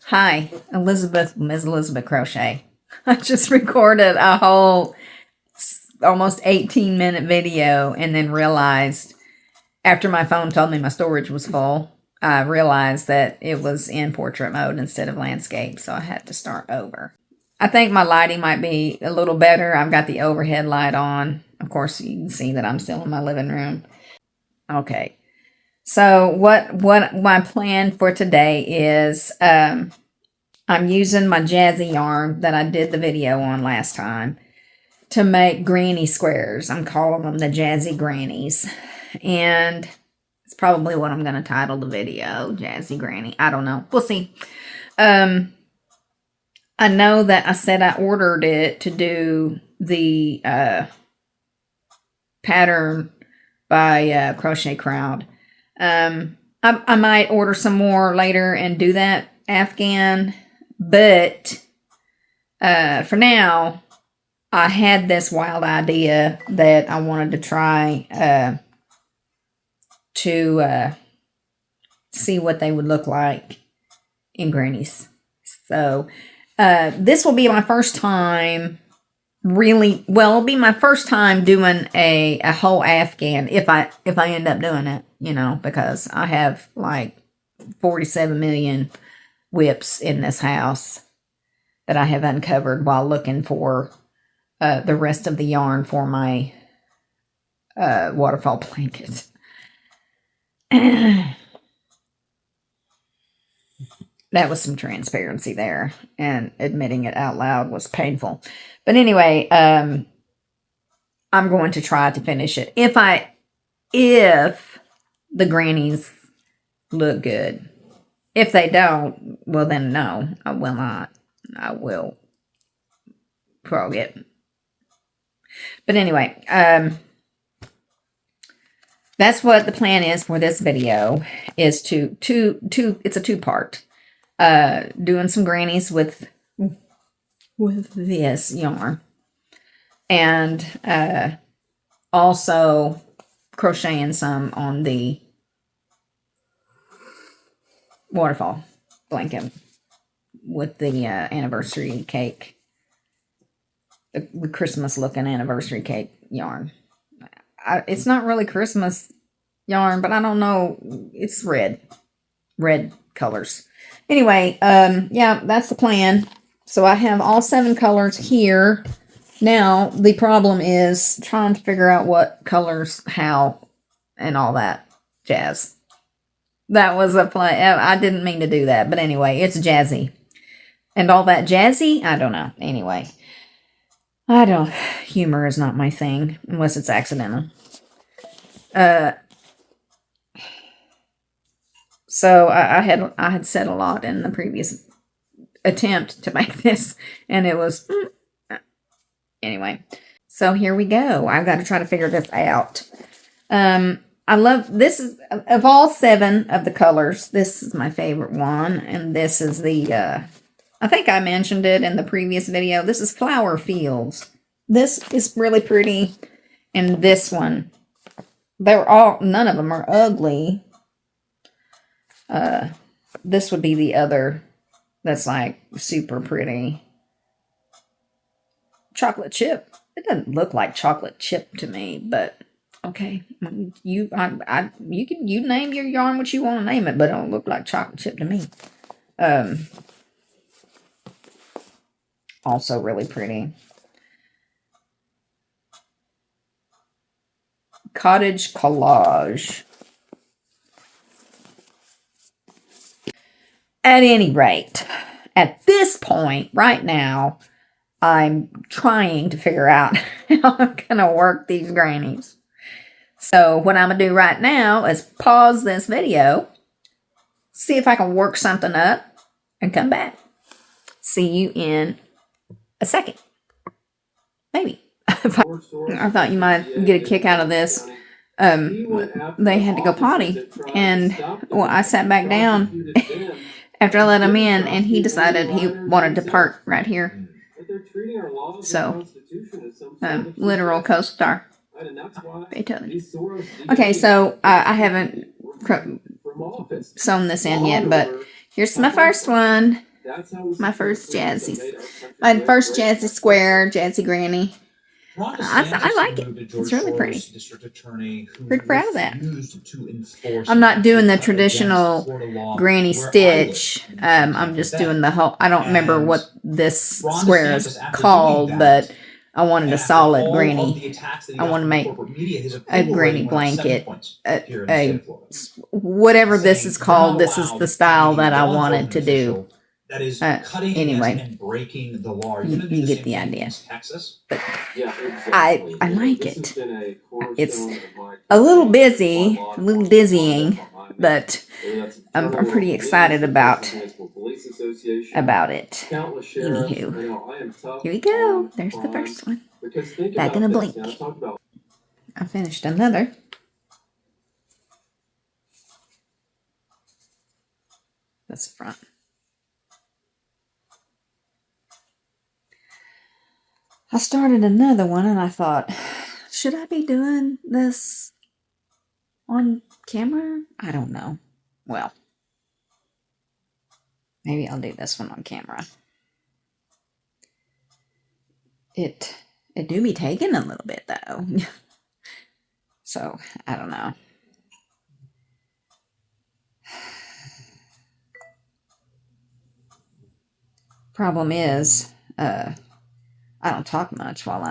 Hi, Elizabeth, Ms. Elizabeth Crochet. I just recorded a whole almost 18-minute video and then realized after my phone told me my storage was full, I realized that it was in portrait mode instead of landscape, so I had to start over. I think my lighting might be a little better. I've got the overhead light on. Of course, you can see that I'm still in my living room. Okay. So what my plan for today is I'm using my Jazzy yarn that I did the video on last time to make granny squares. I'm calling them the Jazzy Grannies. And it's probably what I'm going to title the video, Jazzy Granny. I don't know. We'll see. I know that I said I ordered it to do the pattern by Crochet Crowd. I might order some more later and do that Afghan, but for now, I had this wild idea that I wanted to try to see what they would look like in grannies. So this will be my first time it'll be my first time doing a whole Afghan if I end up doing it, you know, because I have like 47 million whips in this house that I have uncovered while looking for the rest of the yarn for my waterfall blanket. That was some transparency there, and admitting it out loud was painful. But anyway, I'm going to try to finish it. If the grannies look good. If they don't, well then no, I will not. I will forget. But anyway, that's what the plan is for this video, is it's a two-part. Doing some grannies with this yarn, and also crocheting some on the waterfall blanket with the anniversary cake, the Christmas looking anniversary cake yarn. It's not really Christmas yarn, but I don't know, it's red colors. Anyway, yeah, that's the plan. So I have all 7 colors here. Now, the problem is trying to figure out what colors, how, and all that jazz. That was a play. I didn't mean to do that. But anyway, it's jazzy. And all that jazzy? I don't know. Anyway. Humor is not my thing. Unless it's accidental. So I had said a lot in the previous attempt to make this, and it was anyway. So here we go. I've got to try to figure this out. I love this. Is of all 7 of the colors, this is my favorite one, and this is the I think I mentioned it in the previous video. This is Flower Fields. This is really pretty, and this one, none of them are ugly. This would be the other that's like super pretty. Chocolate chip. It doesn't look like chocolate chip to me, but okay. You name your yarn what you want to name it, but it don't look like chocolate chip to me. Also really pretty. Cottage Collage. At any rate, at this point, right now, I'm trying to figure out how I'm going to work these grannies. So what I'm going to do right now is pause this video, see if I can work something up, and come back. See you in a second. Maybe. I thought you might get a kick out of this. They had to go potty, and well, I sat back down after I let him in, and he decided he wanted to park right here. So, literal co-star. Okay, so I haven't sewn this in yet, but here's my first one. My first Jazzy square, Jazzy Granny. I like it. It's really pretty. Pretty proud of that. I'm not doing the traditional granny stitch. I'm just doing the whole. I don't remember what this square is called, but I wanted a solid granny. I want to make a granny blanket. Whatever this is called, this is the style that I wanted to do. Anyway, you get the idea. But I like it. It's a little busy, a little dizzying, but I'm pretty excited about it. Anywho, here we go. There's the first one. Back in a blink. I finished another. That's the front. I started another one and I thought, should I be doing this on camera? I don't know. Well, maybe I'll do this one on camera. It do be taking a little bit though. So, I don't know. Problem is, I don't talk much while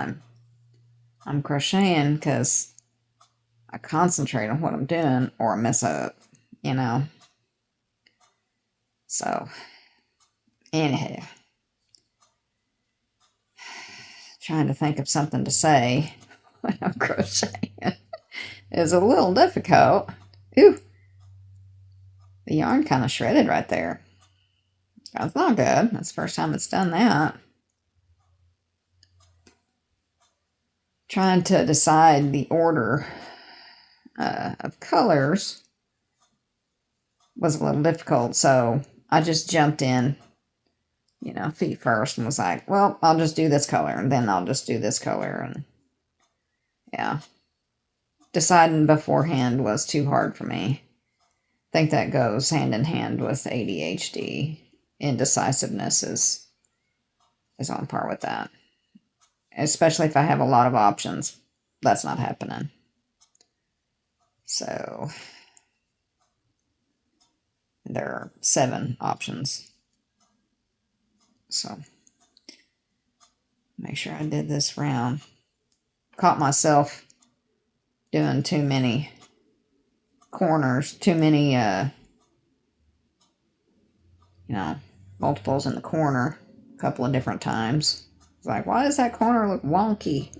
I'm crocheting because I concentrate on what I'm doing or I mess up, you know. So, anyhow, trying to think of something to say when I'm crocheting is a little difficult. Ooh, the yarn kind of shredded right there. That's not good. That's the first time it's done that. Trying to decide the order of colors was a little difficult, so I just jumped in, you know, feet first and was like, well, I'll just do this color and then I'll just do this color. And yeah, deciding beforehand was too hard for me. I think that goes hand in hand with ADHD. Indecisiveness is on par with that. Especially if I have a lot of options. That's not happening. So there are 7 options. So make sure I did this round. Caught myself doing too many corners, too many, you know, multiples in the corner a couple of different times. It's like, why does that corner look wonky?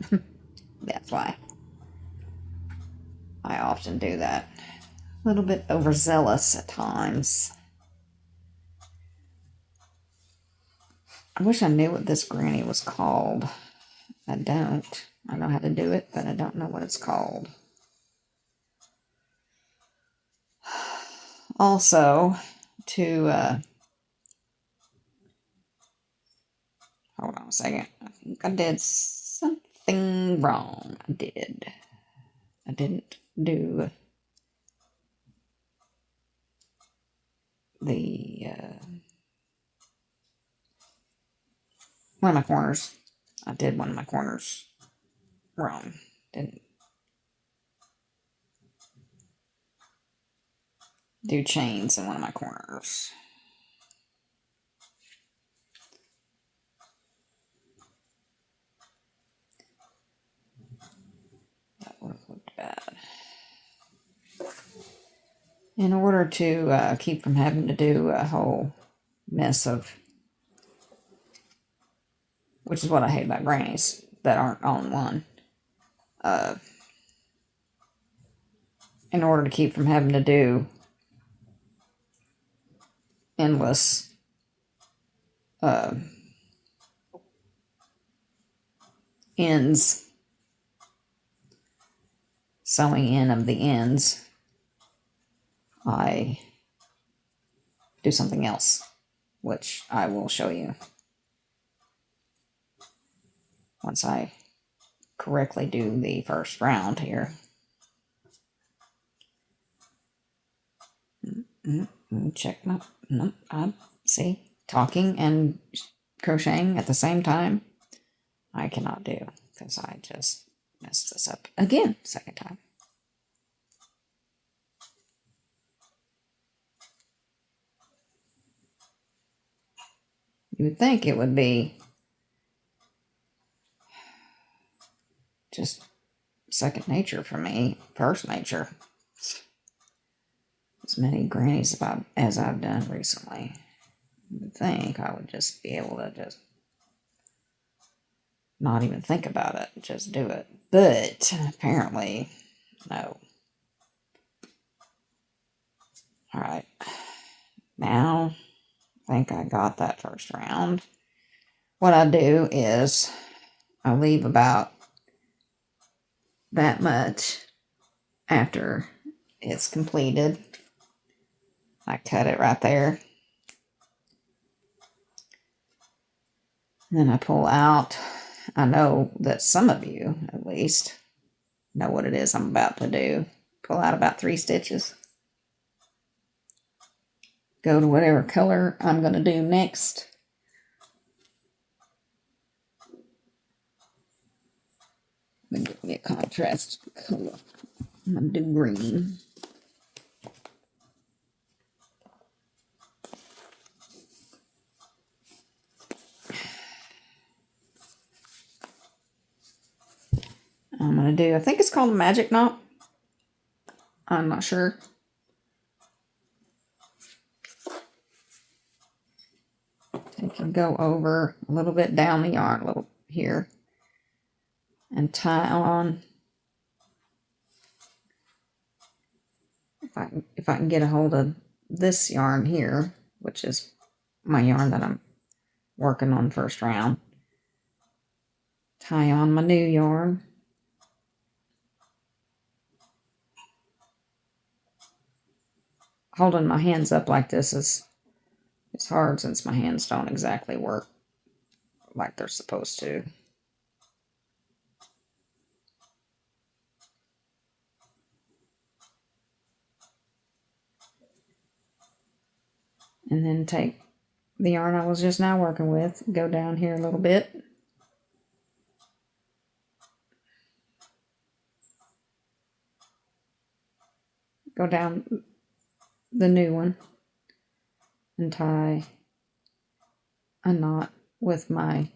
That's why. I often do that. A little bit overzealous at times. I wish I knew what this granny was called. I don't. I know how to do it, but I don't know what it's called. Also, to, hold on a second. I think I did something wrong. I didn't do the, one of my corners. I did one of my corners wrong. Didn't do chains in one of my corners. That would have looked bad. In order to keep from having to do a whole mess of, which is what I hate about grannies that aren't on one. In order to keep from having to do endless ends, sewing in of the ends, I do something else, which I will show you once I correctly do the first round here. Check my, nope, I see, talking and crocheting at the same time, I cannot do, because I just messed this up again, second time. You would think it would be just second nature for me, first nature. As many grannies as I've done recently, you would think I would just be able to just not even think about it, just do it. But apparently, no. All right. Now, I think I got that first round. What I do is I leave about that much after it's completed. I cut it right there. And then I pull out. I know that some of you, at least, know what it is I'm about to do. Pull out about 3 stitches. Go to whatever color I'm going to do next. Let me get me a contrast color. I'm going to do green. I'm going to do, I think it's called a magic knot. I'm not sure. You can go over a little bit down the yarn, a little here, and tie on. If I can get a hold of this yarn here, which is my yarn that I'm working on first round, tie on my new yarn. Holding my hands up like this is hard since my hands don't exactly work like they're supposed to. And then take the yarn I was just now working with, go down here a little bit. Go down the new one and tie a knot with my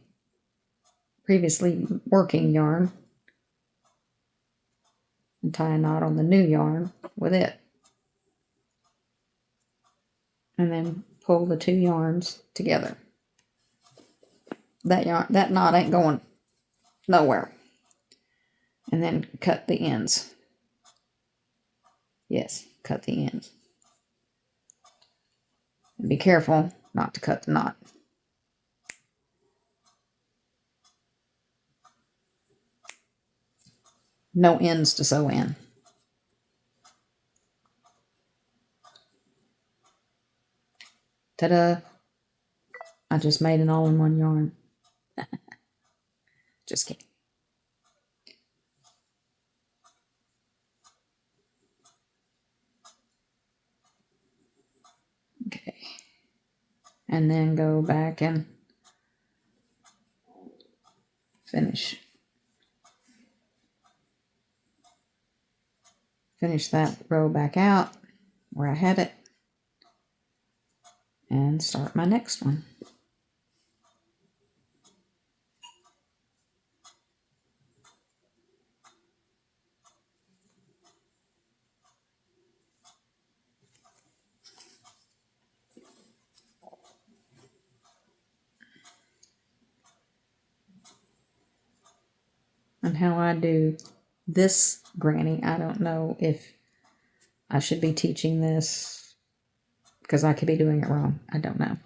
previously working yarn, and tie a knot on the new yarn with it, and then pull the 2 yarns together. That knot ain't going nowhere. And then cut the ends. Yes, cut the ends. And be careful not to cut the knot. No ends to sew in. Ta-da! I just made an all-in-one yarn. Just kidding. Okay. And then go back and finish that row back out where I had it, and start my next one. And how I do this granny, I don't know if I should be teaching this, because I could be doing it wrong. I don't know.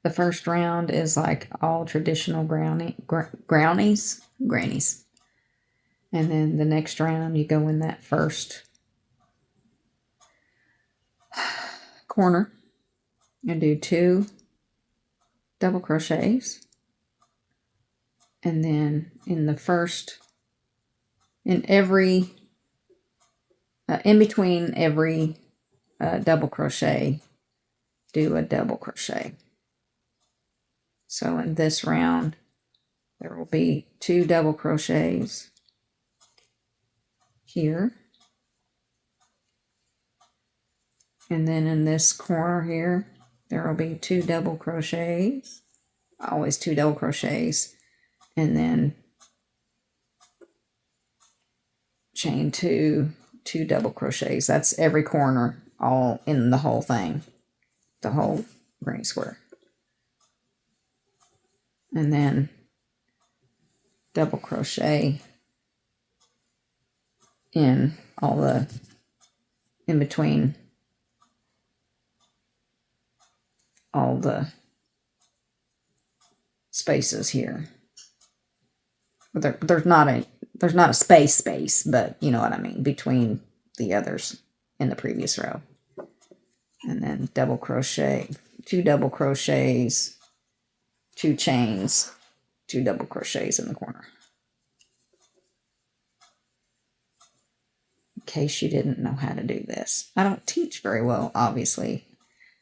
The first round is like all traditional grannies. And then the next round, you go in that first corner and do 2 double crochets. And then in the first, in between every double crochet, do a double crochet. So in this round, there will be 2 double crochets here. And then in this corner here, there will be 2 double crochets. Always 2 double crochets. And then chain 2, 2 double crochets. That's every corner, all in the whole thing. The whole granny square. And then double crochet in all the in between all the spaces here. There's not a space, but you know what I mean, between the others in the previous row. And then double crochet, 2 double crochets, 2 chains, 2 double crochets in the corner. In case you didn't know how to do this. I don't teach very well, obviously.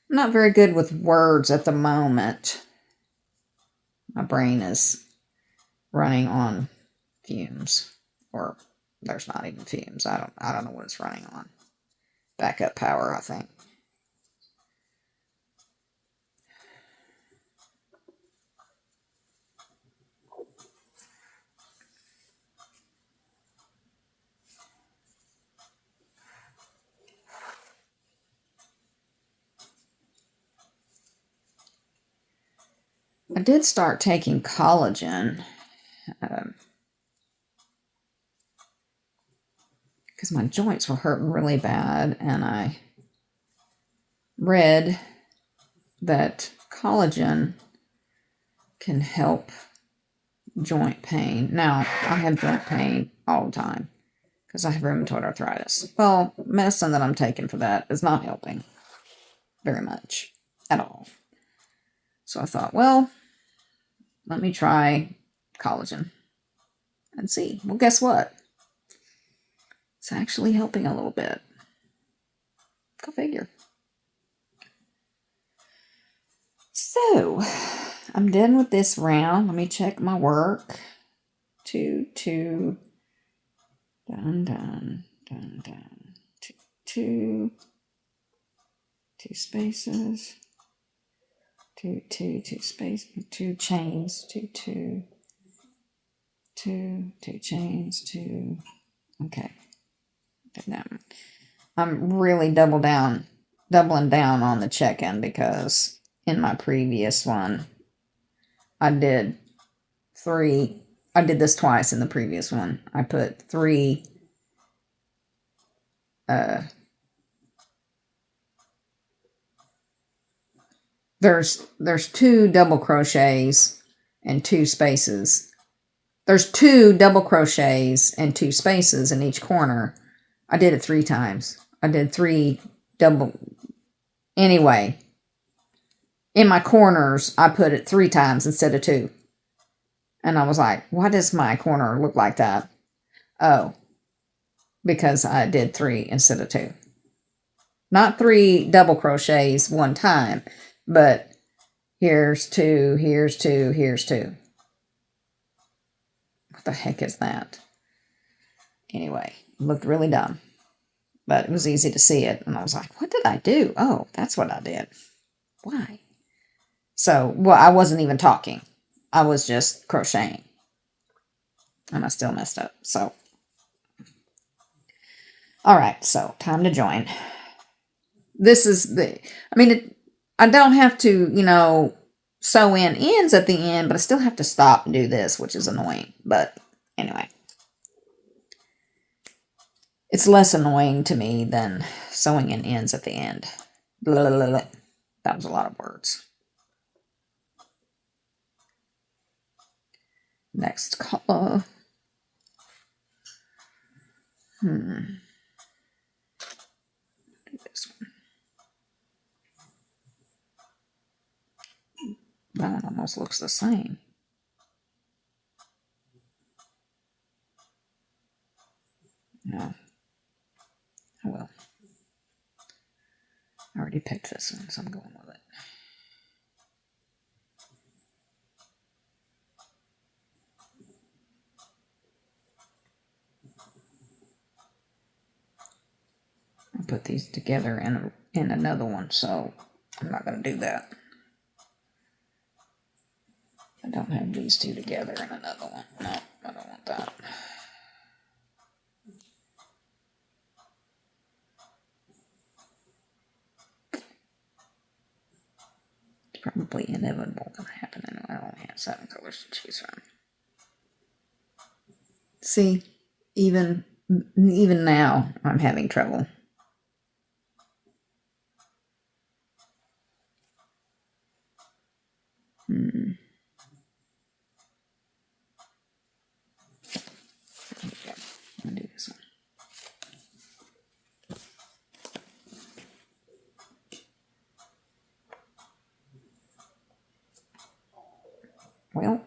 I'm not very good with words at the moment. My brain is running on fumes, or there's not even fumes. I don't know what it's running on. Backup power, I think. I did start taking collagen because my joints were hurting really bad, and I read that collagen can help joint pain. Now, I have joint pain all the time because I have rheumatoid arthritis. Well, medicine that I'm taking for that is not helping very much at all. So I thought, well, let me try collagen and see. Well, guess what? It's actually helping a little bit. Go figure. So, I'm done with this round. Let me check my work. 2, 2, done. 2, 2 spaces. 2 spaces, 2 chains, 2 chains, 2. Okay. I'm really doubling down on the check-in, because in my previous one, I did this twice in the previous one. I put 3 there's 2 double crochets and 2 spaces. There's 2 double crochets and 2 spaces in each corner. I did it 3 times. I did 3 double. Anyway, in my corners, I put it 3 times instead of 2. And I was like, why does my corner look like that? Oh, because I did 3 instead of 2. Not 3 double crochets one time, but here's 2, here's 2, here's 2. What the heck is that? Anyway, it looked really dumb, but it was easy to see it. And I was like, what did I do? Oh, that's what I did. Why? So, well, I wasn't even talking. I was just crocheting. And I still messed up. So, all right. So, time to join. This is I don't have to, sew in ends at the end, but I still have to stop and do this, which is annoying. But anyway, it's less annoying to me than sewing in ends at the end. Blah, blah, blah, blah. That was a lot of words. Next color. Do this one. That one almost looks the same. No. Oh well. I already picked this one, so I'm going with it. put these together in another one, so I'm not going to do that. I don't have these two together in another one. No, I don't want that. It's probably inevitable going to happen anyway. I only have 7 colors to choose from. See, even now, I'm having trouble. Okay, I'll do this one. Well,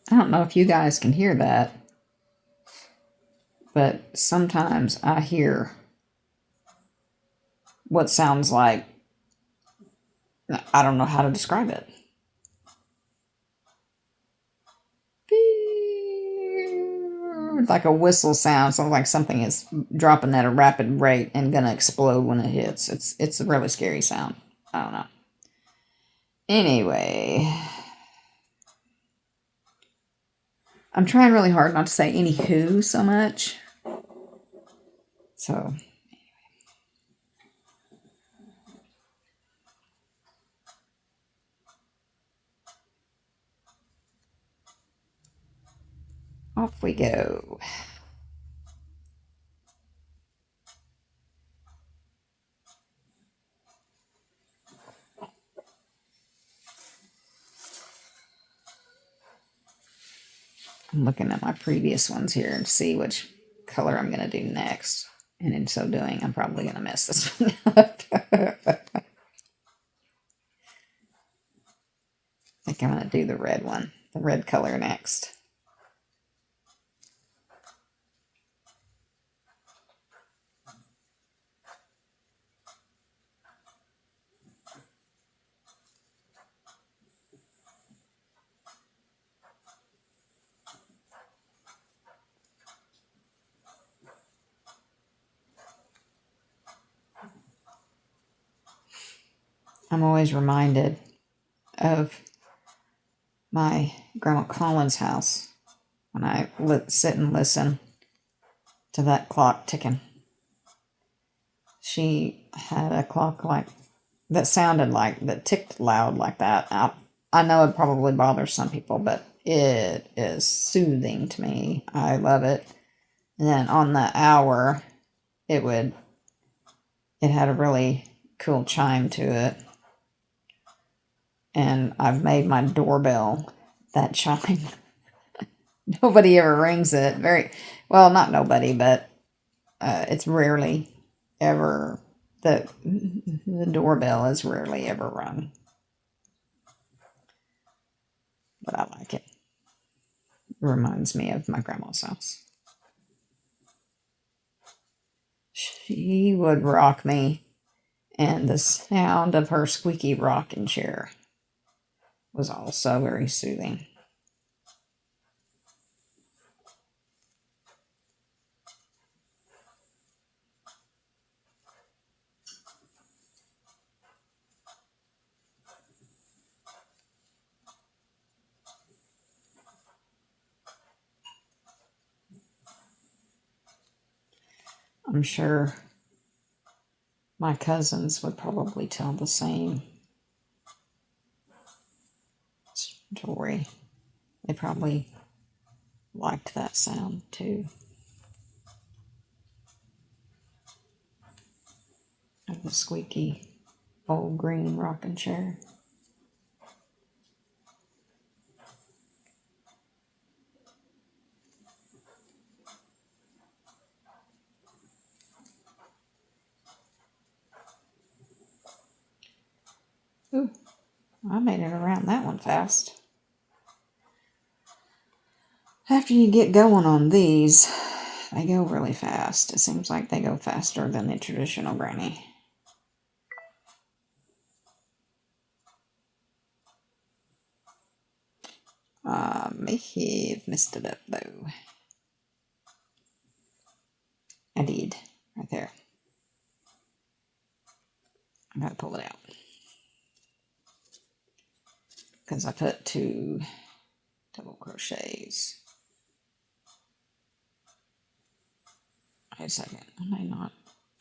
I don't know if you guys can hear that, but sometimes I hear what sounds like, I don't know how to describe it. Like a whistle sound, sounds like something is dropping at a rapid rate and gonna explode when it hits. It's a really scary sound. I don't know. Anyway, I'm trying really hard not to say anywho so much. So off we go. I'm looking at my previous ones here to see which color I'm going to do next. And in so doing, I'm probably going to mess this one up. I think I'm going to do the red one, the red color next. I'm always reminded of my Grandma Collins' house when I sit and listen to that clock ticking. She had a clock like that sounded like that ticked loud like that. I know it probably bothers some people, but it is soothing to me. I love it. And then on the hour, it had a really cool chime to it. And I've made my doorbell that chime. Nobody ever rings it. Well, not nobody, but it's rarely ever, the doorbell is rarely ever rung. But I like it. It reminds me of my grandma's house. She would rock me, and the sound of her squeaky rocking chair was also very soothing. I'm sure my cousins would probably tell the same story. They probably liked that sound too. Of the squeaky old green rocking chair. Ooh, I made it around that one fast. After you get going on these, they go really fast. It seems like they go faster than the traditional granny. I may have messed it up though. I did, right there. I gotta pull it out. Because I put 2 double crochets. Wait a second, I may not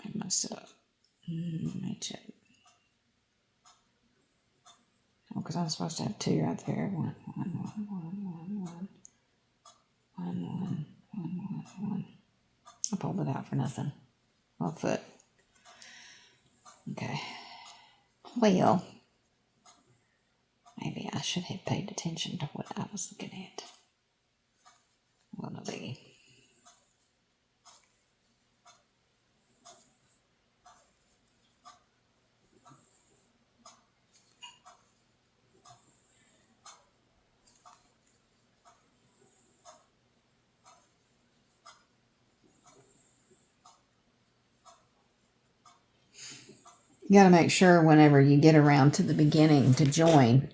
have messed it up. Let me check. Oh, because I'm supposed to have 2 right there. One. I pulled it out for nothing. Well, foot. Okay. Well, maybe I should have paid attention to what I was looking at. Well, no biggie. You got to make sure whenever you get around to the beginning to join,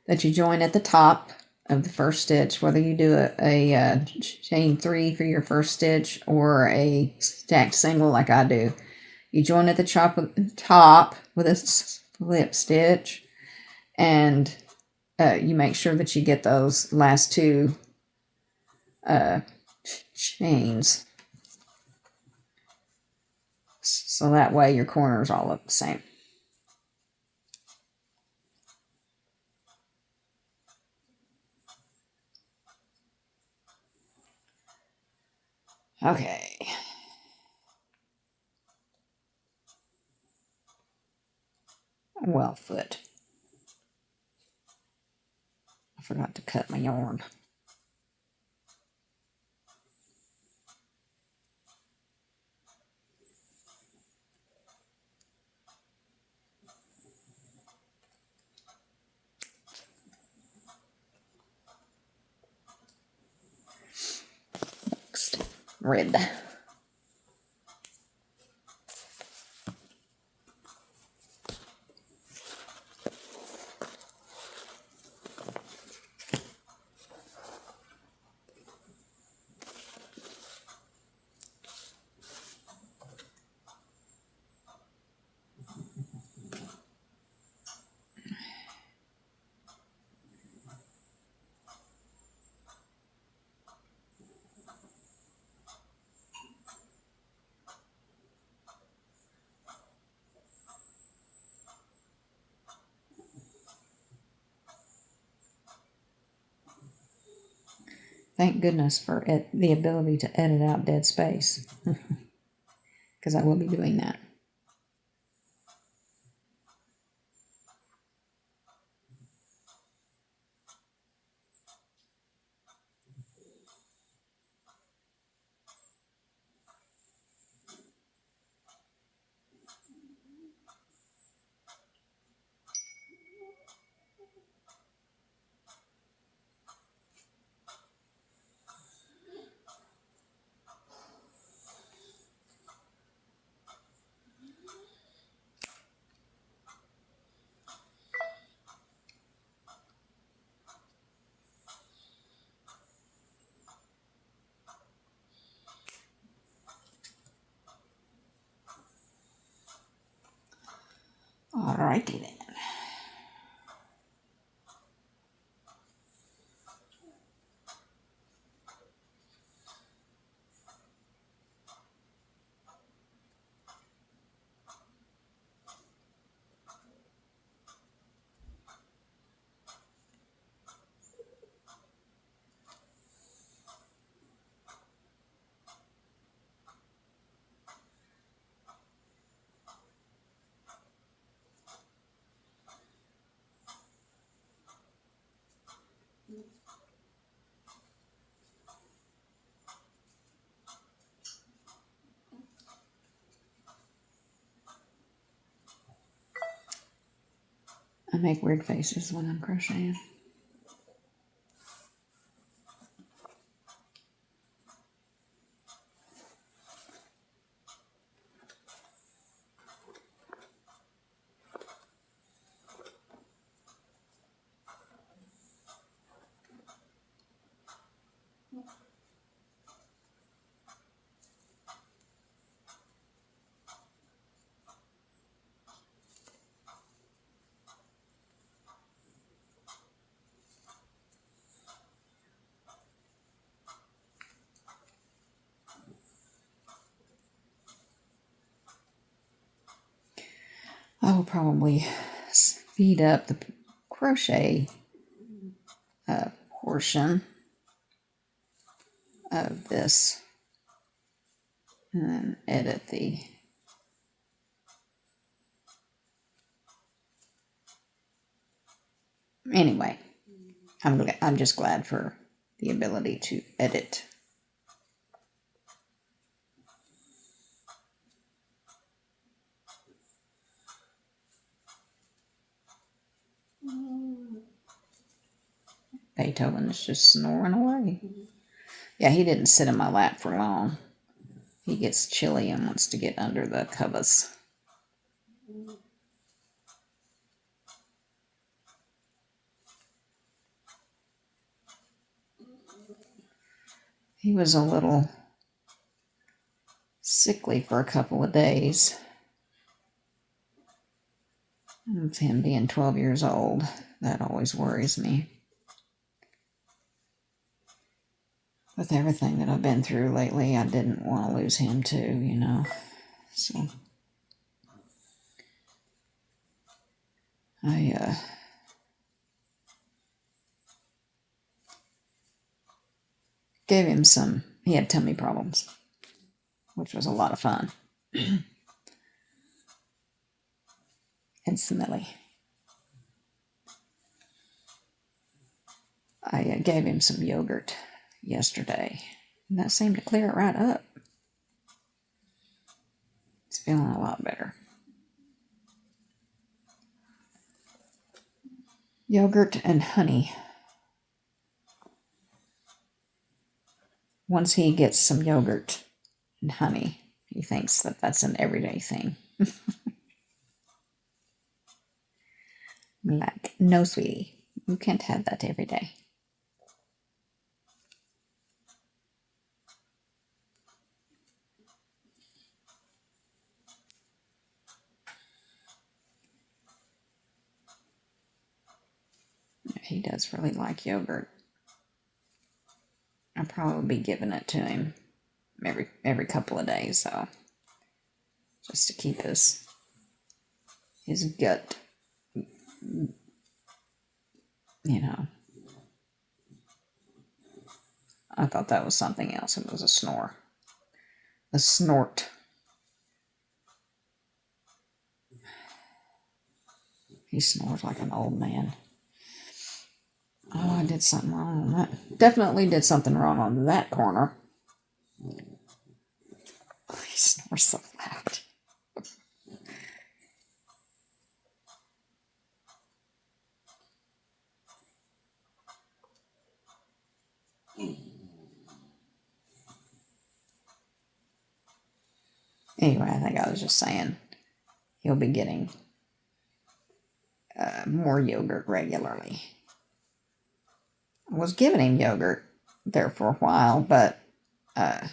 that you join at the top of the first stitch, whether you do a chain 3 for your first stitch or a stacked single like I do. You join at the top with a slip stitch, and you make sure that you get those last 2 chains. So that way your corners all look the same. Okay. Well, foot. I forgot to cut my yarn. Next, red. Thank goodness for the ability to edit out dead space, because I will be doing that. Alrighty then. I make weird faces when I'm crocheting. I will probably speed up the crochet portion of this and then edit the anyway. I'm just glad for the ability to edit. Beethoven is just snoring away. Yeah, he didn't sit in my lap for long. He gets chilly and wants to get under the covers. He was a little sickly for a couple of days. With him being 12 years old, that always worries me. With everything that I've been through lately, I didn't want to lose him too, you know. So I gave him some, he had tummy problems, which was a lot of fun. And smelly. I gave him some yogurt yesterday, and that seemed to clear it right up. He's feeling a lot better. Yogurt and honey. Once he gets some yogurt and honey, he thinks that that's an everyday thing. I'm like, no, sweetie, you can't have that every day. He does really like yogurt. I'll probably be giving it to him every couple of days, so just to keep his gut, you know. I thought that was something else. It was a snore. A snort. He snores like an old man. Oh, I did something wrong on that. Definitely did something wrong on that corner. He snores so loud. Anyway, I think I was just saying he'll be getting more yogurt regularly. I was giving him yogurt there for a while, but I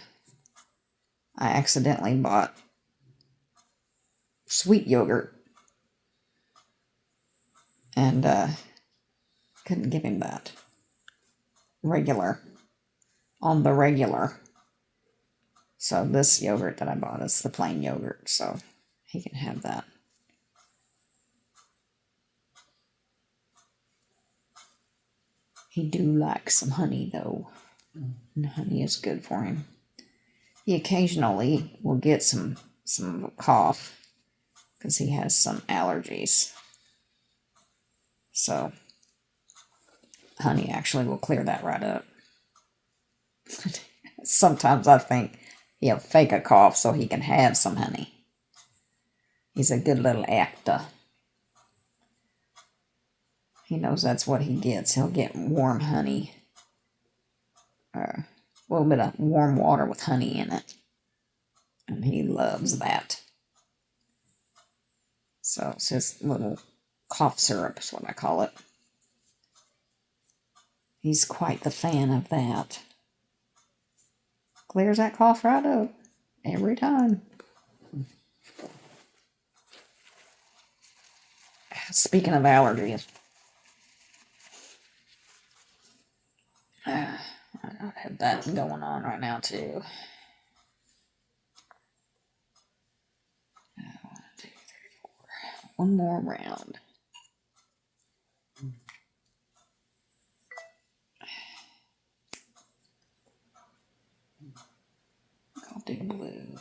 accidentally bought sweet yogurt and couldn't give him that regular on the regular. So this yogurt that I bought is the plain yogurt, so he can have that. He do like some honey though, and honey is good for him. He occasionally will get some cough because he has some allergies. So honey actually will clear that right up. Sometimes I think he'll fake a cough so he can have some honey. He's a good little actor. He knows that's what he gets. He'll get warm honey. A little bit of warm water with honey in it. And he loves that. So it's his little cough syrup is what I call it. He's quite the fan of that. Clears that cough right up. Every time. Speaking of allergies. I have that going on right now too. 1, 2, 3, 4. One more round. I'll do blue.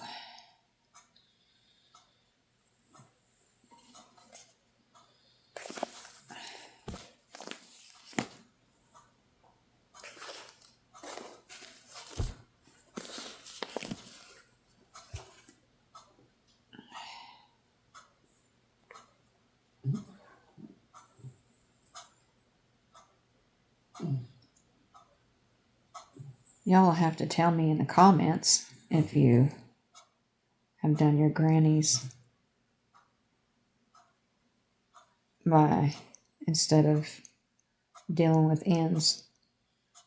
Y'all will have to tell me in the comments if you have done your grannies by, instead of dealing with ends,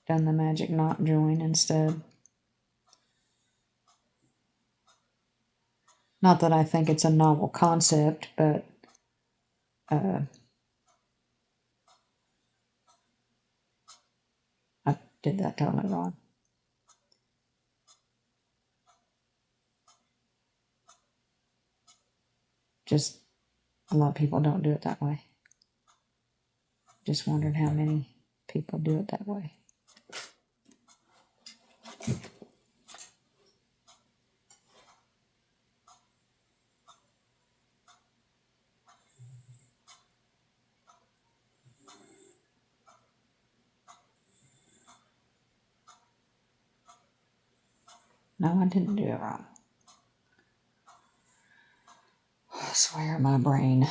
done the magic knot join instead. Not that I think it's a novel concept, but I did that totally wrong. Just a lot of people don't do it that way. Just wondered how many people do it that way. No, I didn't do it wrong. I swear, my brain.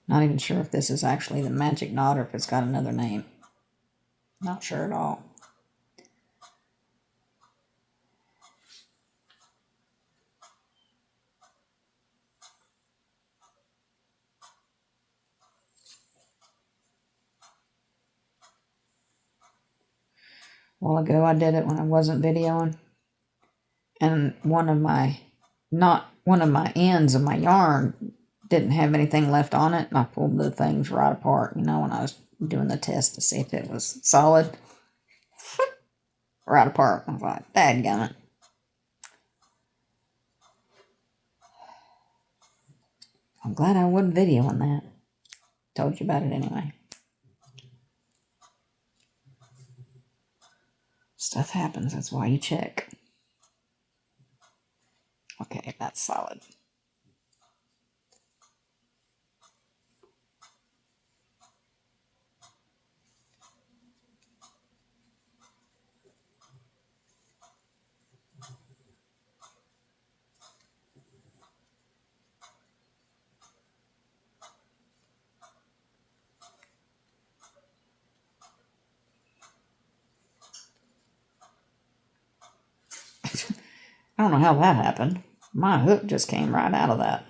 Not even sure if this is actually the magic knot or if it's got another name. Not sure at all. A while ago I did it when I wasn't videoing. And one of my ends of my yarn didn't have anything left on it. And I pulled the things right apart, when I was doing the test to see if it was solid. Right apart. I was like, dadgummit. I'm glad I wasn't videoing that. Told you about it anyway. Stuff happens, that's why you check. Okay, that's solid. I don't know how that happened. My hook just came right out of that.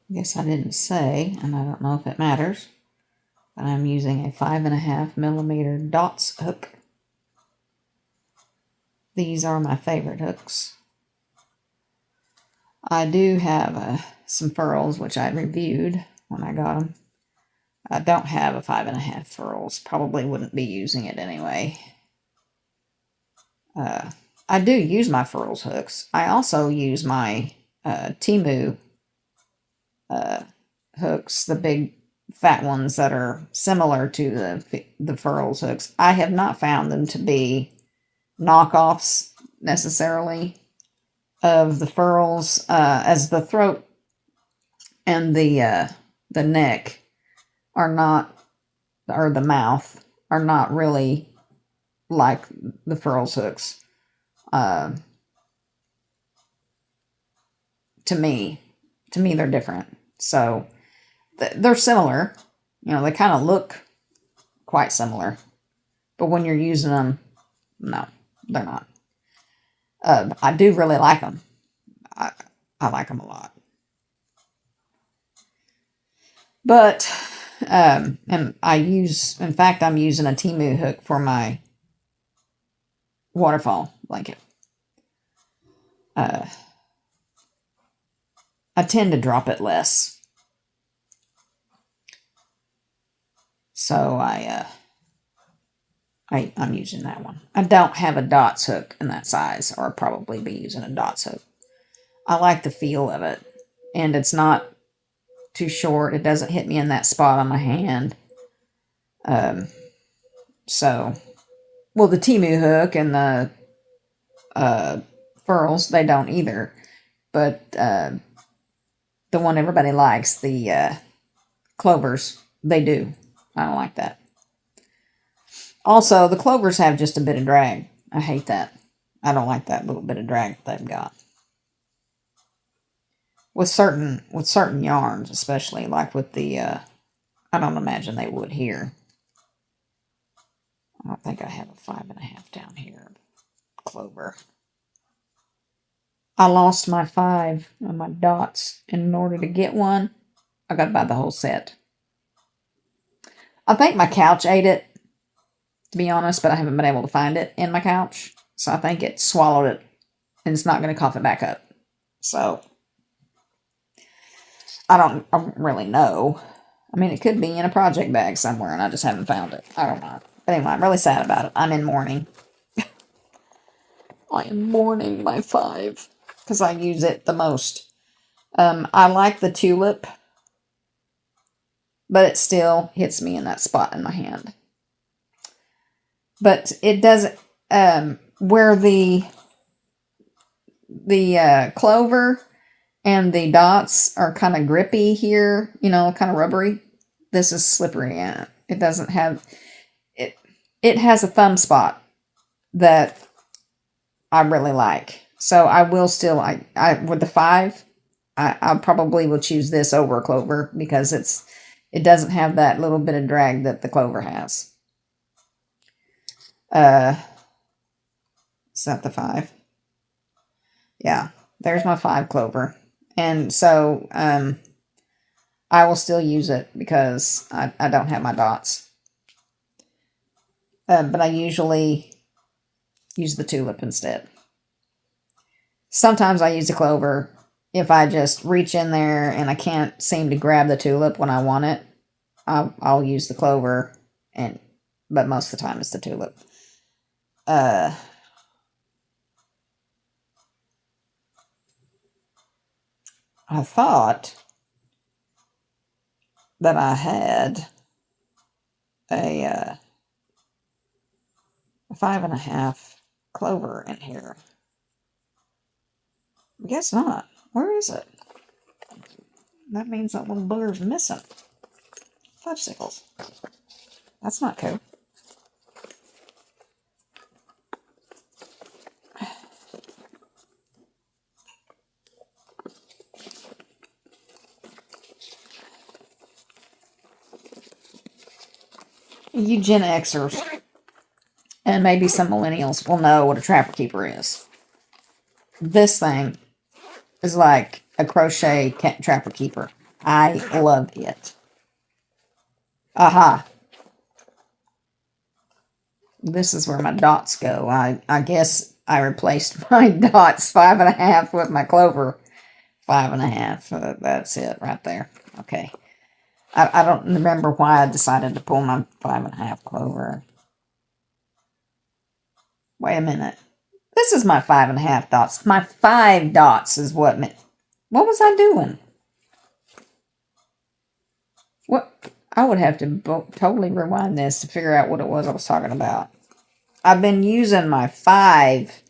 Guess I didn't say, and I don't know if it matters, but I'm using a 5.5mm dots hook. These are my favorite hooks. I do have some furls, which I reviewed when I got them. I don't have a 5.5 furls. Probably wouldn't be using it anyway. I do use my furls hooks. I also use my Temu hooks, the big fat ones that are similar to the furls hooks. I have not found them to be knockoffs necessarily of the furls, as the throat and the neck are not, or the mouth are not really like the furls hooks. To me, they're different. So they're similar. You know, they kind of look quite similar. But when you're using them, no, they're not. I do really like them. I like them a lot. But, and in fact, I'm using a Temu hook for my waterfall blanket. I tend to drop it less. So I'm using that one. I don't have a dots hook in that size, or I'll probably be using a dots hook. I like the feel of it, and it's not too short. It doesn't hit me in that spot on my hand. So, well, the Temu hook and the furls, they don't either. But the one everybody likes, the clovers, they do. I don't like that. Also, the clovers have just a bit of drag. I hate that. I don't like that little bit of drag that they've got. With certain yarns, especially, like with the, I don't imagine they would here. I don't think I have a 5.5 down here. Clover. I lost my 5 on my dots, and in order to get one, I got to buy the whole set. I think my couch ate it, to be honest, but I haven't been able to find it in my couch. So I think it swallowed it, and it's not going to cough it back up. So I don't really know. I mean, it could be in a project bag somewhere, and I just haven't found it. I don't know. But anyway, I'm really sad about it. I'm in mourning. I am mourning my 5 because I use it the most. I like the tulip, but it still hits me in that spot in my hand. But it doesn't, where the clover and the dots are kind of grippy here, you know, kind of rubbery. This is slippery, and it doesn't have, it has a thumb spot that I really like. So I will still, I with the 5, I probably will choose this over clover because it doesn't have that little bit of drag that the clover has. Is that the 5? Yeah, there's my 5 clover. And so, I will still use it because I don't have my dots. But I usually use the tulip instead. Sometimes I use the clover. If I just reach in there and I can't seem to grab the tulip when I want it, I'll use the clover, but most of the time it's the tulip. I thought that I had a 5.5 clover in here. I guess not. Where is it? That means that little booger's missing. Fudgesicles. That's not cool. You Gen Xers and maybe some millennials will know what a trapper keeper is. This thing is like a crochet trapper keeper. I love it. Aha. This is where my dots go. I guess I replaced my dots 5.5 with my clover 5.5. That's it right there. Okay. I don't remember why I decided to pull my 5.5 clover. Wait a minute. This is my 5.5 dots. My 5 dots is what was I doing? What? I would have to totally rewind this to figure out what it was I was talking about. I've been using my 5.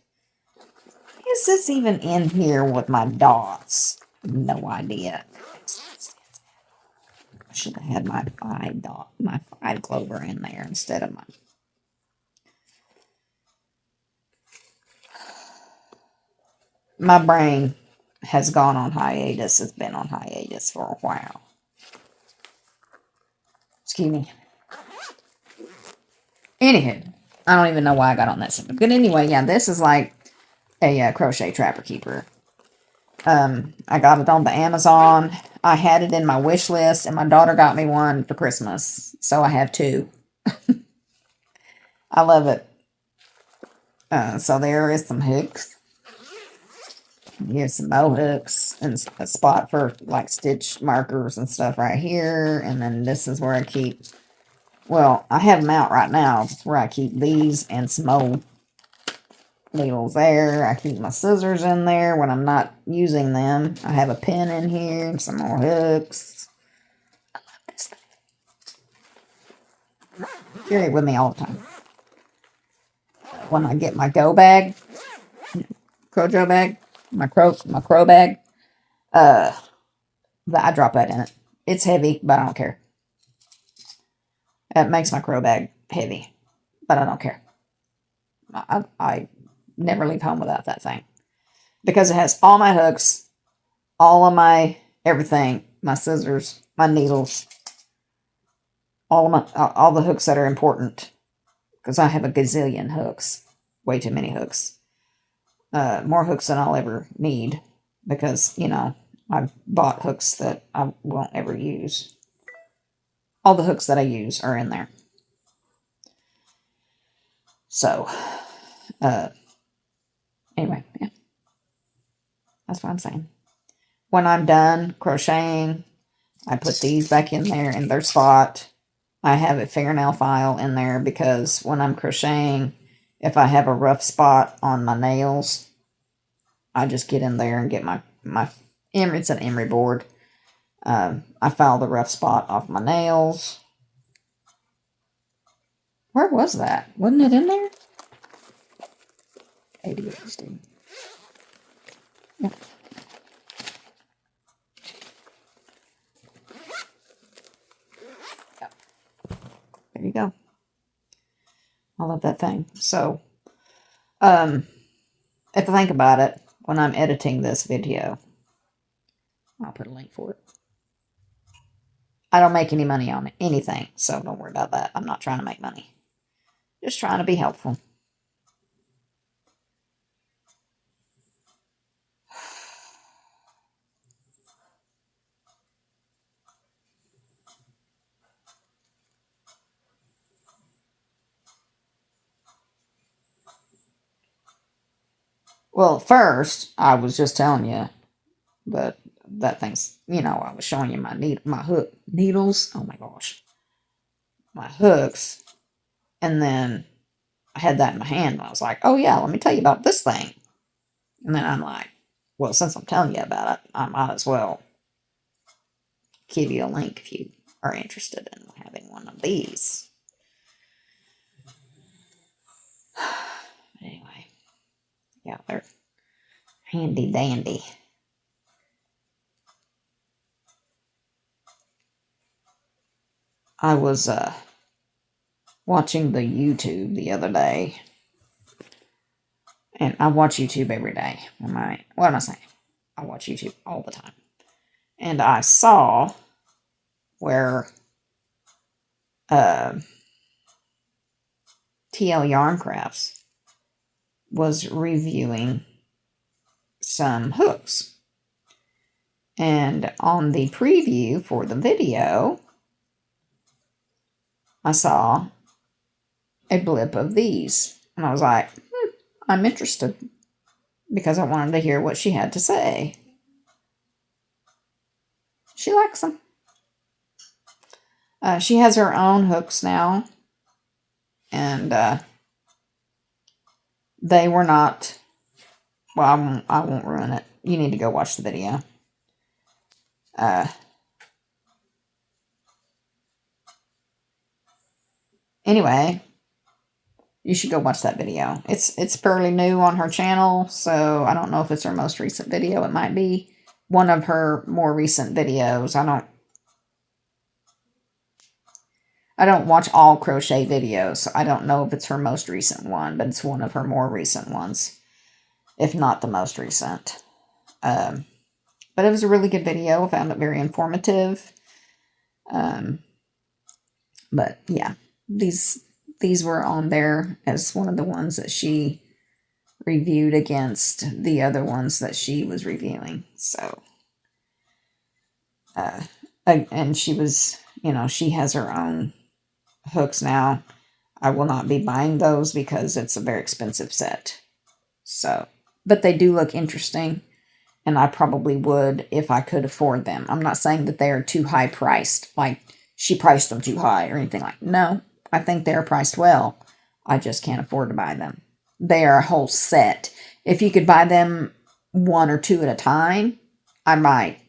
Is this even in here with my dots? No idea. I should have had my 5 clover in there instead of my. My brain has gone on hiatus. It's been on hiatus for a while. Excuse me. Anywho, I don't even know why I got on that subject. But anyway, yeah, this is like a crochet trapper keeper. I got it on the Amazon. I had it in my wish list, and my daughter got me one for Christmas. So I have 2. I love it. So there is some hooks. Here's some bow hooks and a spot for like stitch markers and stuff right here. And then this is where I keep, well, I have them out right now. It's where I keep these and some old needles there. I keep my scissors in there when I'm not using them. I have a pin in here and some more hooks. I love this thing. Carry it with me all the time. When I get my go bag, Crojo bag, my crow bag, I drop that in it. It's heavy, but I don't care. It makes my crow bag heavy, but I don't care. I never leave home without that thing. Because it has all my hooks, all of my everything, my scissors, my needles, all the hooks that are important. Because I have a gazillion hooks. Way too many hooks. More hooks than I'll ever need. Because, I've bought hooks that I won't ever use. All the hooks that I use are in there. So, anyway, yeah. That's what I'm saying. When I'm done crocheting, I put these back in there in their spot. I have a fingernail file in there because when I'm crocheting, if I have a rough spot on my nails, I just get in there and get my it's an emery board. I file the rough spot off my nails. Where was that? Wasn't it in there? ADHD. Yeah. There you go. I love that thing. So, if I think about it, when I'm editing this video, I'll put a link for it. I don't make any money on anything, so don't worry about that. I'm not trying to make money. Just trying to be helpful. Well, first, I was just telling you that thing's, I was showing you my hook needles. Oh my gosh. My hooks. And then I had that in my hand and I was like, oh yeah, let me tell you about this thing. And then I'm like, well, since I'm telling you about it, I might as well give you a link if you are interested in having one of these. Anyway, yeah, they're handy dandy. I was watching the YouTube the other day, and I watch YouTube every day. What am I saying? I watch YouTube all the time. And I saw where TL Yarn Crafts was reviewing some hooks. And on the preview for the video, I saw a blip of these. And I was like, I'm interested, because I wanted to hear what she had to say. She likes them. She has her own hooks now. And they were not... Well, I won't ruin it. You need to go watch the video. Anyway, you should go watch that video. It's fairly new on her channel, so I don't know if it's her most recent video. It might be one of her more recent videos. I don't watch all crochet videos, so I don't know if it's her most recent one, but it's one of her more recent ones, if not the most recent. But it was a really good video. I found it very informative. But yeah, these were on there as one of the ones that she reviewed against the other ones that she was reviewing. So, and she was, she has her own hooks now. I will not be buying those because it's a very expensive set. So, but they do look interesting, and I probably would if I could afford them. I'm not saying that they are too high priced, like she priced them too high or anything like that. No, I think they're priced well. I just can't afford to buy them. They are a whole set. If you could buy them one or two at a time, I might.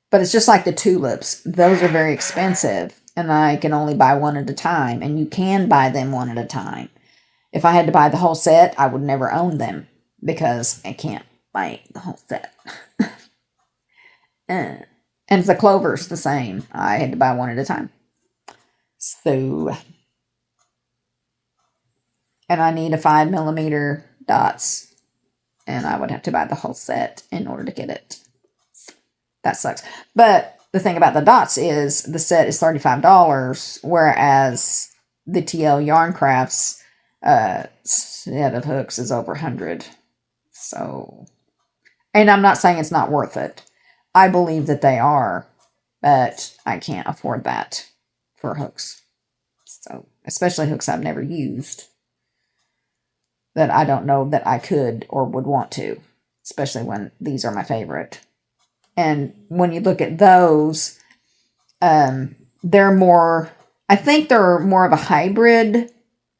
But it's just like the tulips. Those are very expensive, and I can only buy one at a time, and you can buy them one at a time. If I had to buy the whole set, I would never own them because I can't buy the whole set. And the clover's the same. I had to buy one at a time. So, and I need a 5mm dots, and I would have to buy the whole set in order to get it. That sucks. But the thing about the dots is the set is $35, whereas the TL Yarn Crafts set of hooks is over $100. So, and I'm not saying it's not worth it. I believe that they are, but I can't afford that for hooks. So, especially hooks I've never used, that I don't know that I could or would want to, especially when these are my favorite. And when you look at those, they're more, I think they're more of a hybrid,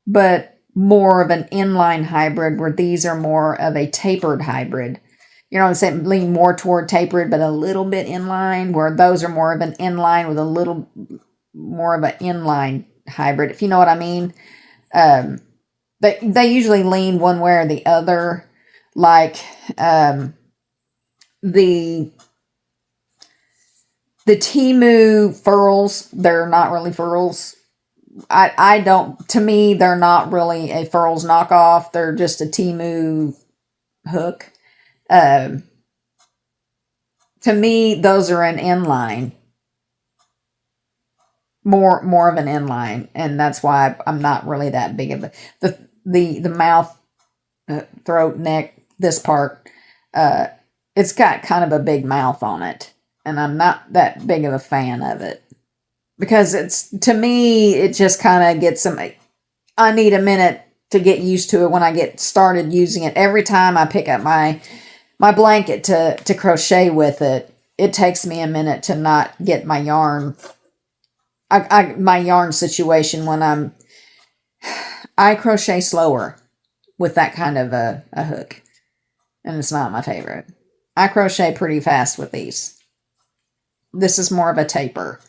but more of an inline hybrid, where these are more of a tapered hybrid. You know what I'm saying? Lean more toward tapered, but a little bit inline, where those are more of an inline with a little more of an inline hybrid, if you know what I mean. They usually lean one way or the other. Like the Temu furls, they're not really furls. I don't, to me, they're not really a furls knockoff. They're just a Temu hook. To me, those are an inline. More of an inline. And that's why I'm not really that big of the mouth, throat, neck, this part, it's got kind of a big mouth on it. And I'm not that big of a fan of it. Because to me, it just kind of gets some, I need a minute to get used to it when I get started using it. Every time I pick up my blanket to crochet with it, it takes me a minute to not get my yarn, my yarn situation when I crochet slower with that kind of a hook. And it's not my favorite. I crochet pretty fast with these. This is more of a taper.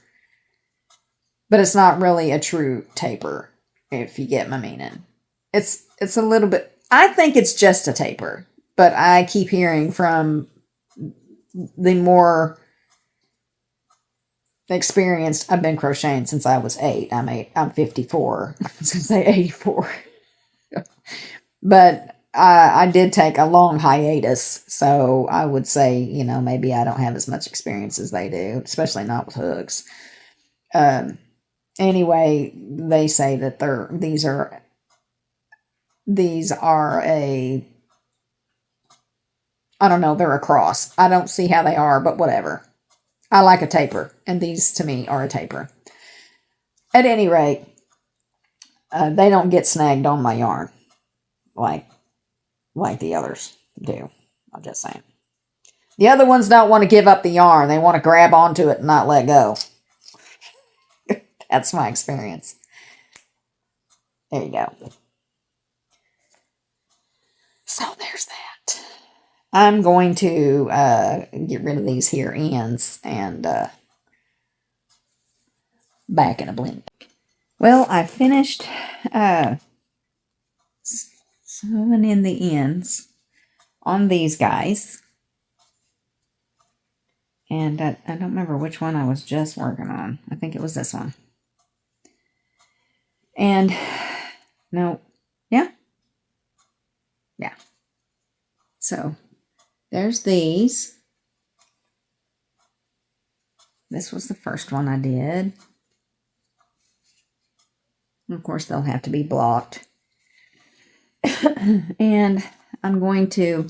But it's not really a true taper, if you get my meaning. It's a little bit, I think it's just a taper. But I keep hearing from the more experienced, I've been crocheting since I was 8. I'm 54. Since I 84. But I did take a long hiatus, so I would say, you know, maybe I don't have as much experience as they do, especially not with hooks. Anyway, they say that these are a, I don't know, they're a cross. I don't see how they are, but whatever. I like a taper, and these to me are a taper. At any rate, they don't get snagged on my yarn like the others do. I'm just saying. The other ones don't want to give up the yarn. They want to grab onto it and not let go. That's my experience. There you go. So there's that. I'm going to get rid of these here ends and back in a blink. Well, I finished sewing in the ends on these guys. And I don't remember which one I was just working on. I think it was this one. And, no, yeah. So, there's these. This was the first one I did. Of course, they'll have to be blocked. And I'm going to,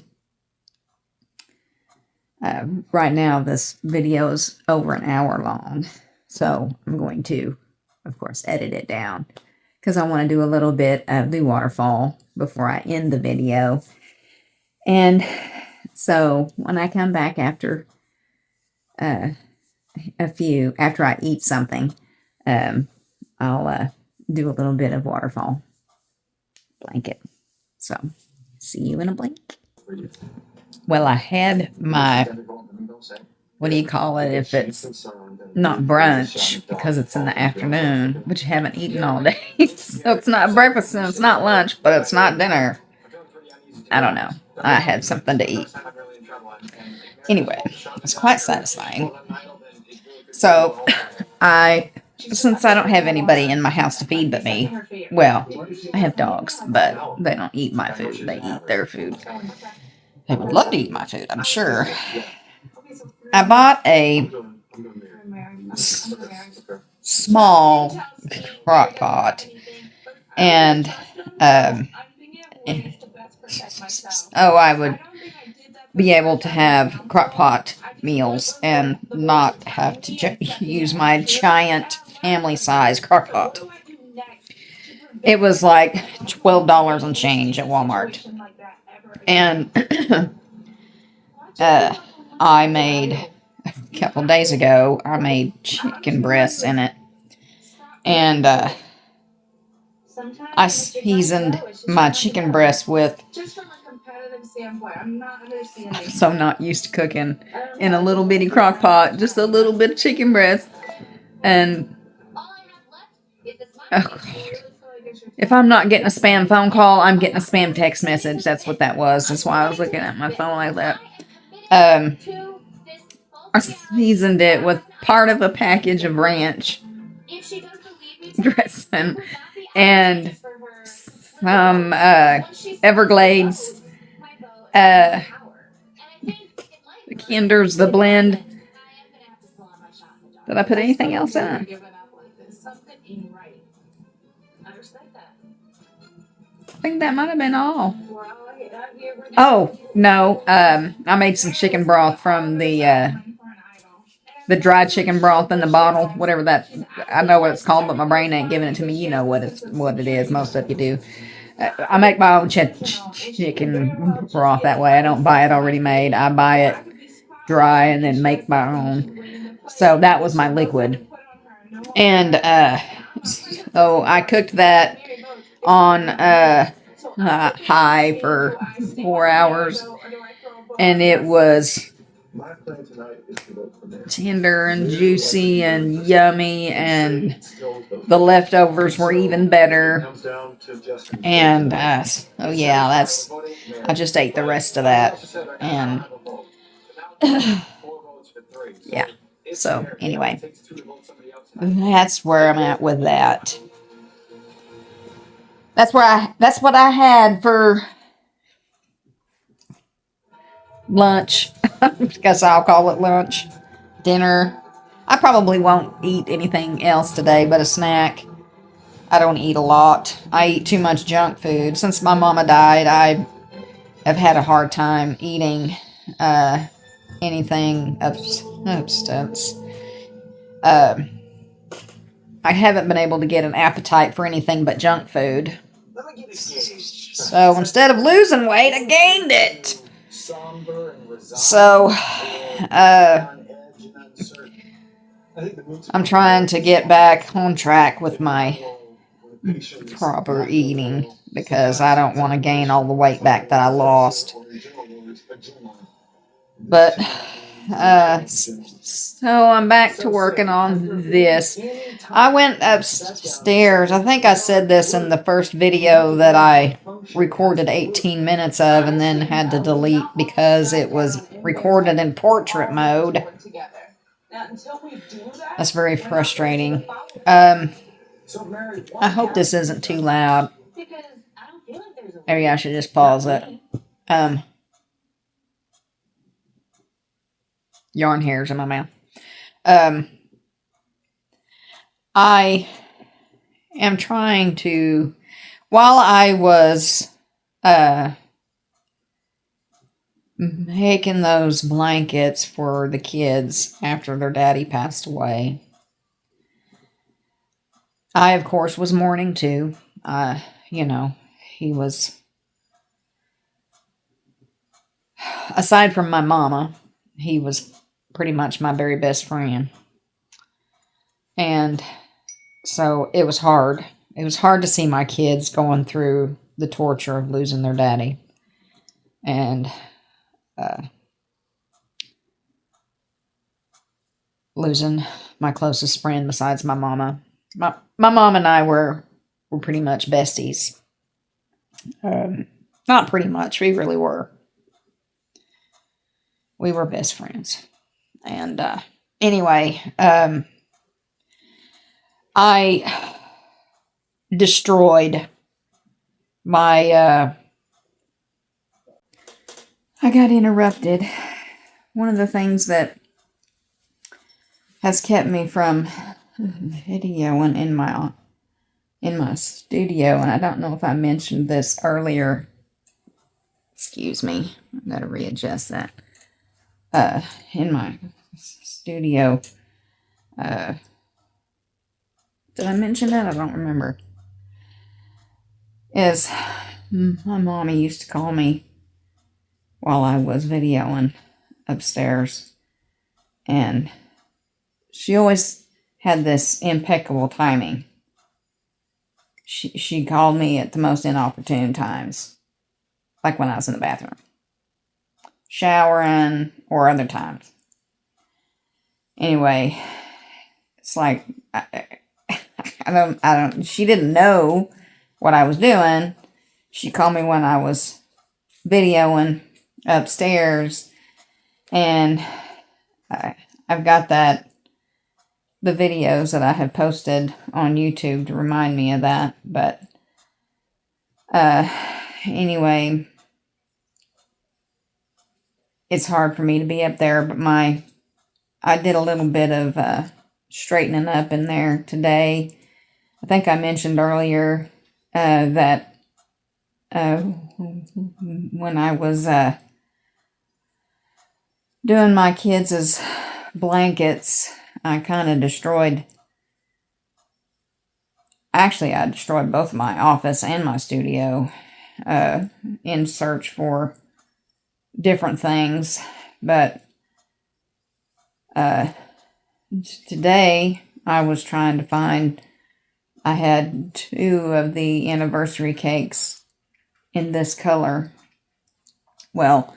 right now this video is over an hour long. So I'm going to, of course, edit it down. Because I want to do a little bit of the waterfall before I end the video. And so when I come back after after I eat something, I'll do a little bit of waterfall blanket. So, see you in a blink. Well, I had my, what do you call it if it's not brunch, because it's in the afternoon, but you haven't eaten all day. So it's not breakfast and it's not lunch, but it's not dinner. I don't know. I had something to eat. Anyway, it's quite satisfying. So, since I don't have anybody in my house to feed but me, well, I have dogs, but they don't eat my food. They eat their food. They would love to eat my food, I'm sure. I bought a small crock pot, and I would be able to have crock pot meals and not have to use my giant family size crock pot. It was like $12 and change at Walmart. And I made, a couple days ago, I made chicken breasts in it. And I seasoned my chicken breast with, I'm so not used to cooking in a little bitty crock pot, just a little bit of chicken breast. And, oh God. If I'm not getting a spam phone call, I'm getting a spam text message. That's what that was. That's why I was looking at my phone like that. I seasoned it with part of a package of ranch dressing and some Everglades, Kinder's the blend. Did I put anything else in it? I think that might have been all. Oh, no. I made some chicken broth from the dried chicken broth in the bottle, whatever that, I know what it's called, but my brain ain't giving it to me. You know what it is. Most of you do. I make my own chicken broth that way. I don't buy it already made. I buy it dry and then make my own. So that was my liquid. And so I cooked that on high for 4 hours. And it was tender and juicy and yummy, and the leftovers were even better. And oh yeah, I just ate the rest of that, and yeah. So anyway, that's where I'm at with that. That's what I had for lunch. Guess I'll call it lunch. Dinner. I probably won't eat anything else today but a snack. I don't eat a lot. I eat too much junk food. Since my mama died, I have had a hard time eating anything of substance. I haven't been able to get an appetite for anything but junk food. So instead of losing weight, I gained it. So, I'm trying to get back on track with my proper eating because I don't want to gain all the weight back that I lost. But, so I'm back to working on this. I went upstairs. I think I said this in the first video that I recorded 18 minutes of and then had to delete because it was recorded in portrait mode. That's very frustrating. I hope this isn't too loud. Maybe I should just pause it. Yarn hairs in my mouth. I am trying to, while I was making those blankets for the kids after their daddy passed away, I, of course, was mourning too. You know, he was, aside from my mama, he was pretty much my very best friend. And so it was hard. It was hard to see my kids going through the torture of losing their daddy. And losing my closest friend besides my mama. My mom and I were pretty much besties. Not pretty much. We really were. We were best friends. And anyway, I destroyed my... I got interrupted. One of the things that has kept me from videoing in my studio, and I don't know if I mentioned this earlier. Excuse me, I've got to readjust that. In my studio, did I mention that? I don't remember. Is my mommy used to call me while I was videoing upstairs, and she always had this impeccable timing. She called me at the most inopportune times, like when I was in the bathroom, showering, or other times. Anyway, it's like I don't. She didn't know what I was doing. She called me when I was videoing upstairs, and I've got the videos that I have posted on YouTube to remind me of that. But anyway, it's hard for me to be up there, but I did a little bit of straightening up in there today. I think I mentioned earlier that when I was doing my kids' blankets, I kind of destroyed Actually, I destroyed both my office and my studio in search for different things. But today I was trying to find, I had 2 of the anniversary cakes in this color. Well,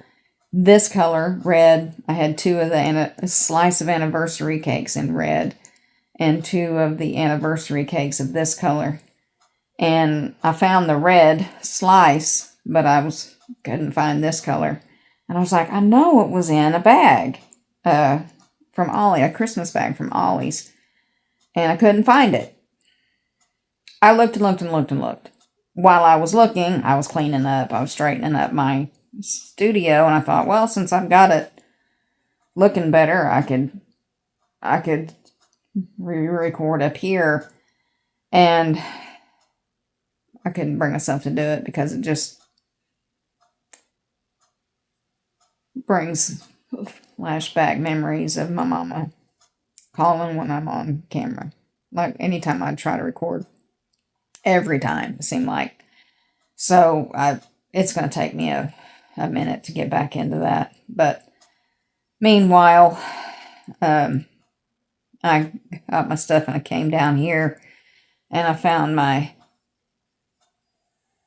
this color, red, I had 2 of the slice of anniversary cakes in red and 2 of the anniversary cakes of this color. And I found the red slice, but couldn't find this color. And I was like, I know it was in a bag from Ollie, a Christmas bag from Ollie's. And I couldn't find it. I looked and looked and looked and looked. While I was looking, I was cleaning up. I was straightening up my studio. And I thought, well, since I've got it looking better, I could re-record up here. And I couldn't bring myself to do it because it just brings flashback memories of my mama calling when I'm on camera. Like anytime I try to record. Every time, it seemed like. So it's going to take me a minute to get back into that. But meanwhile, I got my stuff and I came down here and I found my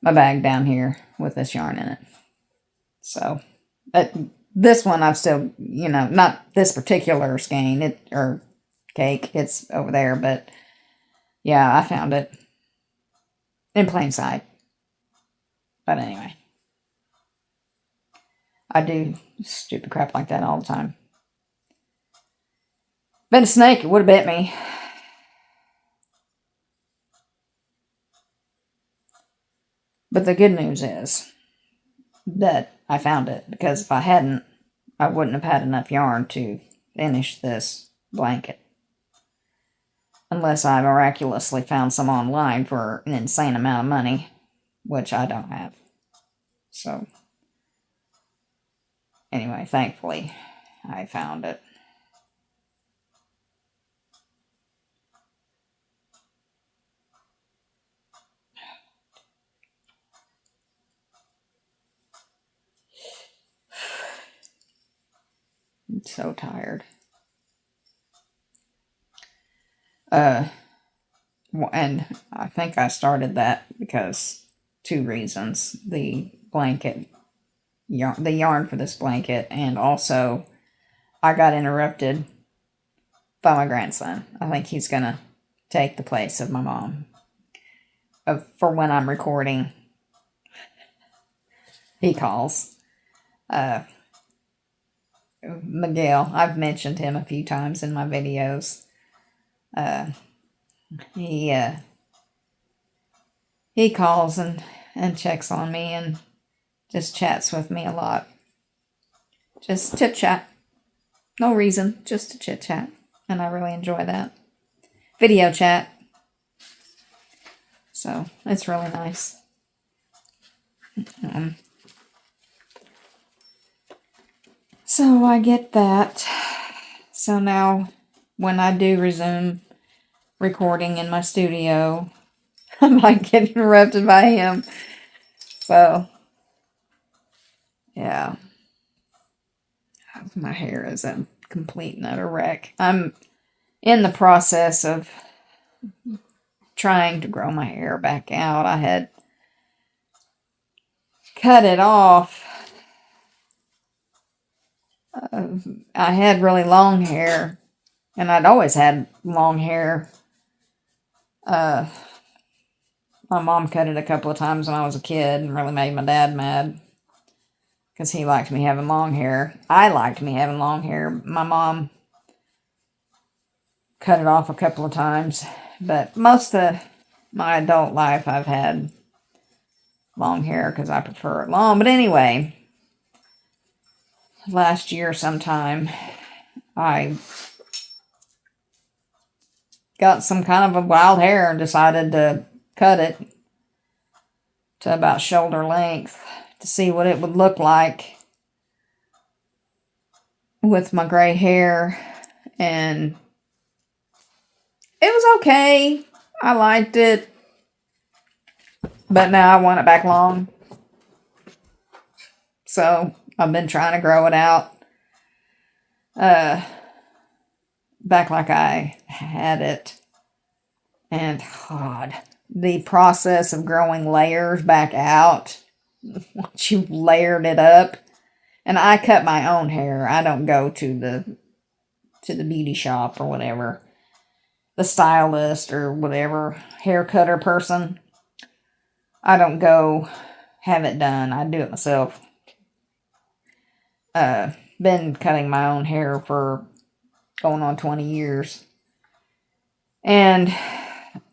bag down here with this yarn in it. So, this one I've still, not this particular skein or cake, it's over there, but yeah, I found it in plain sight. But anyway, I do stupid crap like that all the time. Been a snake, it would have bit me. But the good news is that I found it, because if I hadn't, I wouldn't have had enough yarn to finish this blanket. Unless I miraculously found some online for an insane amount of money, which I don't have. So, anyway, thankfully, I found it. I'm so tired. And I think I started that because 2 reasons. The blanket, the yarn for this blanket, and also I got interrupted by my grandson. I think he's going to take the place of my mom for when I'm recording. He calls. Miguel, I've mentioned him a few times in my videos. He calls and checks on me and just chats with me a lot. Just chit chat. No reason, just to chit chat. And I really enjoy that. Video chat. So it's really nice. So I get that. So now when I do resume recording in my studio, I might get interrupted by him. So, yeah. My hair is a complete and utter wreck. I'm in the process of trying to grow my hair back out. I had cut it off. I had really long hair, and I'd always had long hair. My mom cut it a couple of times when I was a kid and really made my dad mad because he liked me having long hair. I liked me having long hair. My mom cut it off a couple of times, but most of my adult life I've had long hair because I prefer it long. But anyway, last year sometime I got some kind of a wild hair and decided to cut it to about shoulder length to see what it would look like with my gray hair. And it was okay. I liked it. But now I want it back long. So I've been trying to grow it out. Back like I had it. And God, the process of growing layers back out, once you've layered it up. And I cut my own hair. I don't go to the beauty shop or whatever. The stylist or whatever, hair cutter person. I don't go have it done. I do it myself. Been cutting my own hair for going on 20 years. And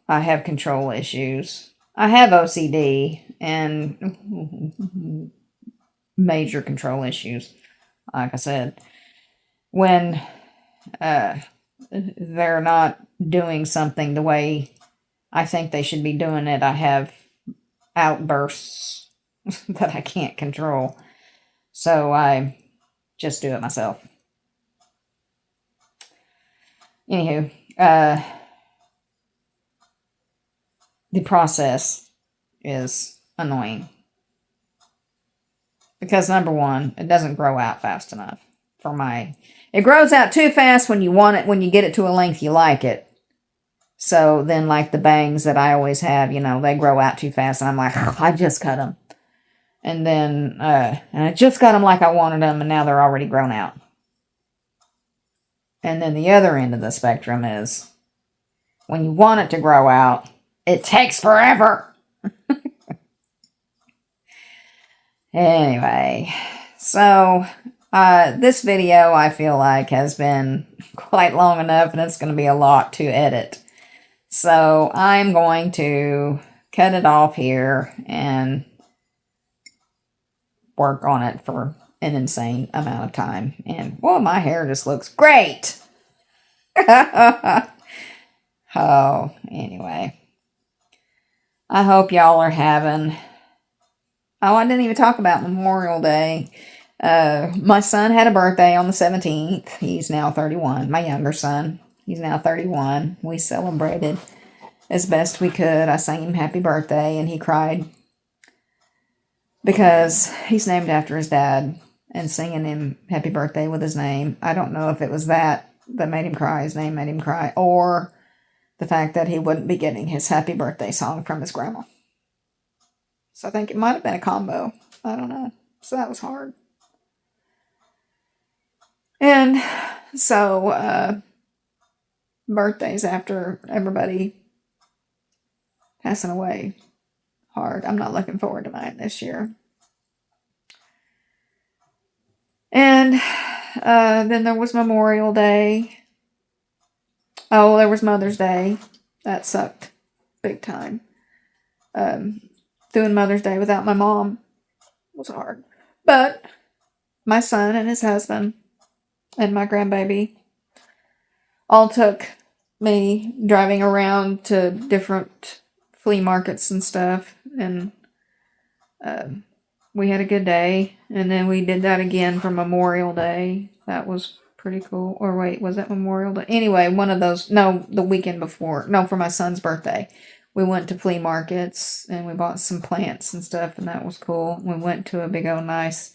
I have control issues. I have OCD and major control issues. Like I said, when they're not doing something the way I think they should be doing it, I have outbursts that I can't control. So I just do it myself. Anywho, the process is annoying. Because number one, it doesn't grow out fast enough for my... It grows out too fast when you want it, when you get it to a length you like it. So then like the bangs that I always have, you know, they grow out too fast. And I'm like, oh, I just cut them. And then, and I just got them like I wanted them. And now they're already grown out. And then the other end of the spectrum is when you want it to grow out, it takes forever. Anyway, so this video I feel like has been quite long enough and it's going to be a lot to edit. So I'm going to cut it off here and work on it for an insane amount of time. And, well, my hair just looks great. Oh, anyway. I hope y'all are having... Oh, I didn't even talk about Memorial Day. My son had a birthday on the 17th. He's now 31. My younger son. He's now 31. We celebrated as best we could. I sang him happy birthday, and he cried. Because he's named after his dad. And singing him happy birthday with his name. I don't know if it was that made him cry. His name made him cry. Or the fact that he wouldn't be getting his happy birthday song from his grandma. So I think it might have been a combo. I don't know. So that was hard. And so, birthdays after everybody passing away. Hard. I'm not looking forward to mine this year. And then there was Memorial Day. Oh, there was Mother's Day. That sucked big time. Doing Mother's Day without my mom was hard. But my son and his husband and my grandbaby all took me driving around to different flea markets and stuff. And we had a good day. And then we did that again for Memorial Day. That was pretty cool. Or wait, was that Memorial Day? Anyway, one of those. No, the weekend before. No, for my son's birthday. We went to flea markets and we bought some plants and stuff, and that was cool. We went to a big old nice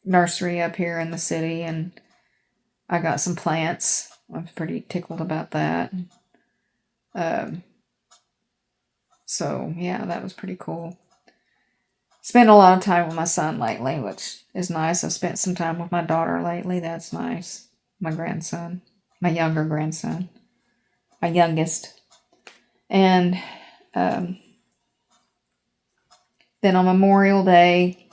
nursery up here in the city, and I got some plants. I was pretty tickled about that. So, yeah, that was pretty cool. Spent a lot of time with my son lately, which is nice. I've spent some time with my daughter lately. That's nice. My grandson. My younger grandson. My youngest. And then on Memorial Day,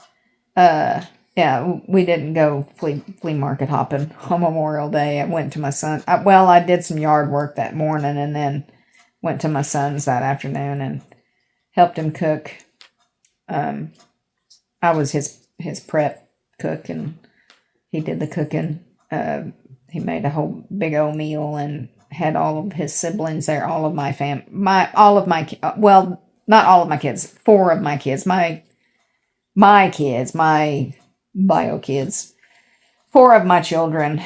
yeah, we didn't go flea market hopping on Memorial Day. I went to my son. I did some yard work that morning and then went to my son's that afternoon and helped him cook. I was his prep cook and he did the cooking. He made a whole big old meal and had all of his siblings there, all of my well, not all of my kids, 4 of my kids, my kids, my bio kids, 4 of my children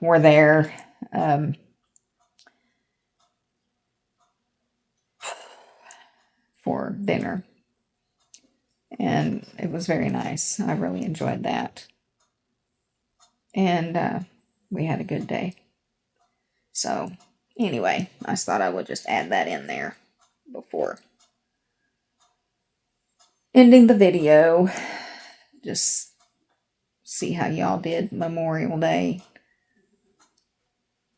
were there. For dinner. And it was very nice. I really enjoyed that. And we had a good day. So, anyway, I thought I would just add that in there before ending the video. Just see how y'all did Memorial Day.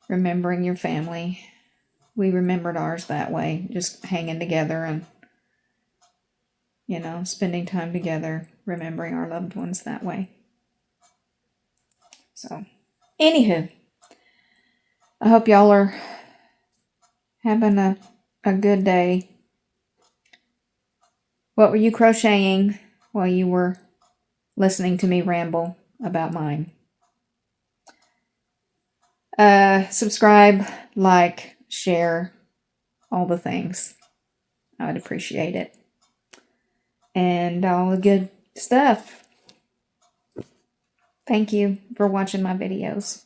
Remembering your family. We remembered ours that way. Just hanging together and, you know, spending time together. Remembering our loved ones that way. So, anywho, I hope y'all are having a good day. What were you crocheting while you were listening to me ramble about mine? Subscribe, like, share, all the things. I would appreciate it. And all the good stuff. Thank you for watching my videos.